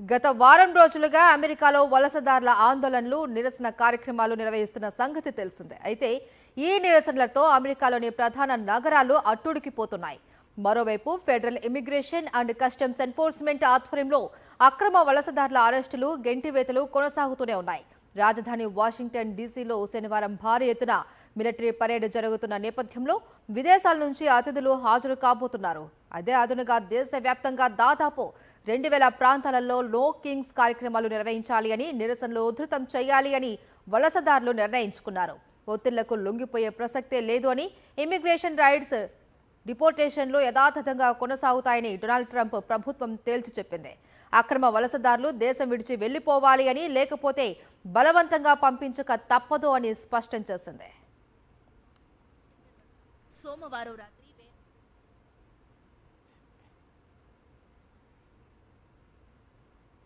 గత వారం రోజులుగా అమెరికాలో వలసదారుల ఆందోళనలు నిరసన కార్యక్రమాలు నిర్వహిస్తున్న సంగతి తెలిసిందే. అయితే ఈ నిరసనలతో అమెరికాలోని ప్రధాన నగరాలు అట్టుడికిపోతున్నాయి. మరోవైపు federal immigration and customs enforcement ఆధ్వర్యంలో అక్రమ వలసదారుల అరెస్టులు, గెంటివేతలు కొనసాగుతూనే ఉన్నాయి. రాజధాని వాషింగ్టన్ డీసీలో శనివారం భారీ ఎత్తున మిలిటరీ పరేడ్ జరుగుతున్న నేపథ్యంలో విదేశాల నుంచి అతిథులు హాజరు కాబోతున్నారు. అదే అదునుగా దేశవ్యాప్తంగా దాదాపు 2000 ప్రాంతాలలో నో కింగ్స్ కార్యక్రమాలు నిర్వహించాలి అని, నిరసనలు ఉధృతం చేయాలి అని వలసదారులు నిర్ణయించుకున్నారు. ఒత్తిళ్లకు లొంగిపోయే ప్రసక్తే లేదు అని, ఇమిగ్రేషన్ రైట్స్ డిపోర్టేషన్లు యథాతథంగా కొనసాగుతాయని డొనాల్డ్ ట్రంప్ ప్రభుత్వం తేల్చి చెప్పింది. అక్రమ వలసదారులు దేశం విడిచి వెళ్లిపోవాలి అని, లేకపోతే బలవంతంగా పంపించక తప్పదు అని స్పష్టం చేసింది. సోమవారం